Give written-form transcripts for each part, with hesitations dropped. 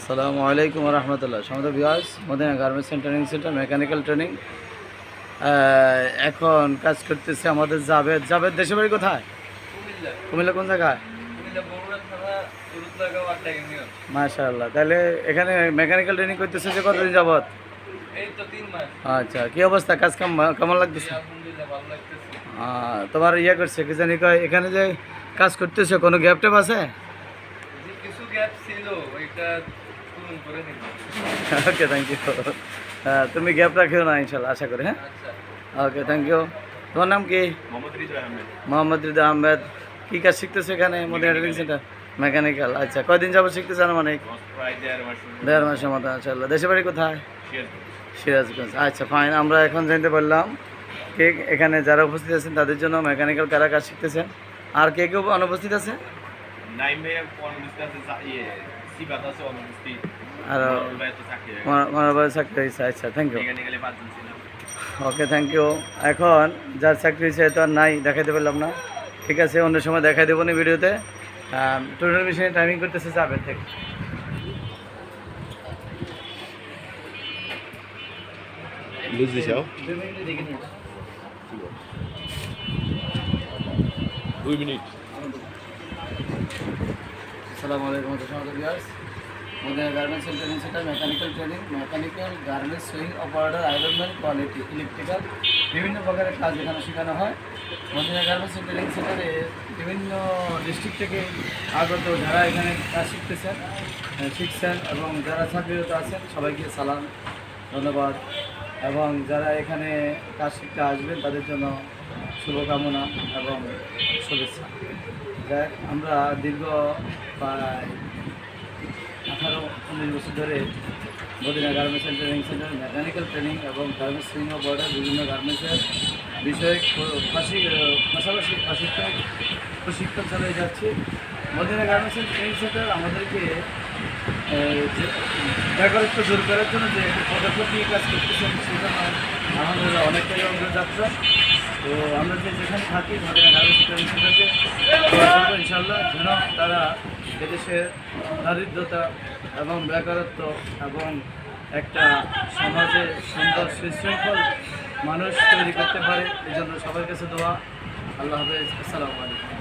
আসসালামু আলাইকুম রহমতুল্লাহ। সমস্ত viewers, Madina garments training center mechanical training এখন কাজ করতেছে আমাদের জাভেদ। জাভেদ দেশের বাড়ি কোথায়? কুমিল্লা। কোন জায়গায়? মাশাআল্লাহ। তাহলে এখানে মেকানিক্যাল ট্রেনিং করতেছে যে কতদিন যাবত? আচ্ছা, কি অবস্থা? কাজ কেমন লাগতেছে? তোমার ইয়ে করছে কি জানি কয়, এখানে যে কাজ করতেছে কোনো গ্যাপ ট্যাপ আছে? ওকে, থ্যাংক ইউ। তুমি গ্যাপ রাখিও না ইনশাল্লাহ, আশা করি। হ্যাঁ, ওকে, থ্যাংক ইউ। তোমার নাম কি? মোহাম্মদ রিদা আহমেদ। কী কাজ শিখতেছে এখানে মদিনা ট্রেনিং সেন্টার? মেকানিক্যাল। আচ্ছা, কয়দিন যাবো শিখতেছে? আনুমানিক 1.5 মাসের মতো। ইনশাল্লাহ। দেশের বাড়ি কোথায়? সিরাজগঞ্জ। আচ্ছা, ফাইন। আমরা এখন জানতে পারলাম কে এখানে যারা উপস্থিত আছেন তাদের জন্য মেকানিক্যাল কারা কাজ শিখতেছেন, আর কে কেউ অনুপস্থিত আছে? আর মনোভাবে চাকরি হয়েছে। আচ্ছা, thank you. Okay, thank you. এখন যার চাকরি হয়েছে তো আর নাই, দেখাইতে পারলাম না। ঠিক আছে, অন্য সময় দেখাই দেবো না ভিডিওতে। টোটাল মেশিনে টাইমিং করতেছে যাবেন থেকে। আসসালামু আলাইকুম। Madina garments training center mechanical training, mechanical garments sewing operator, ironman, quality, electrical বিভিন্ন প্রকারের কাজ এখানে শেখানো হয়। মদিনা গার্মেন্টস ট্রেনিং সেন্টারে বিভিন্ন ডিস্ট্রিক্ট থেকে আগত যারা এখানে কাজ শিখছেন এবং যারা চাকরিরত আছেন সবাইকে সালাম, ধন্যবাদ। এবং যারা এখানে কাজ শিখতে আসবেন তাদের জন্য শুভকামনা এবং শুভেচ্ছা। যাক, আমরা দীর্ঘ প্রায় 18-19 বছর ধরে Madina garments training center mechanical training এবং গার্মেন্টস সুইং অফ অর্ডার বিভিন্ন গার্মেন্টসের বিষয়ে পাশাপাশি প্রশিক্ষণ চালিয়ে যাচ্ছি। মদিনা গার্মেন্টস ট্রেনিং সেন্টার আমাদেরকে বেকারত্ব দূর করার জন্য যে পদক্ষেপ নিয়ে কাজ করতেছেন সেটা আলহামদুলিল্লাহ অনেকটাই অগ্রযাত্রা। তো আমরা যেখানে থাকি মদিনা গার্মেন্টস ট্রেনিং সেন্টারকে ইনশাল্লাহ যেন তারা এদেশের দারিদ্রতা এবং বেকারত্ব এবং একটা সমাজে সুন্দর সুশৃঙ্খল মানুষ তৈরি করতে পারে, এই জন্য সবার কাছে দোয়া। আল্লাহ হাফেজ। আসসালামু আলাইকুম।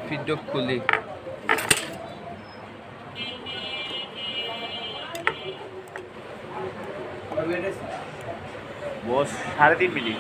ফিডব্যাক খুলি বস 3.5 মিনিট।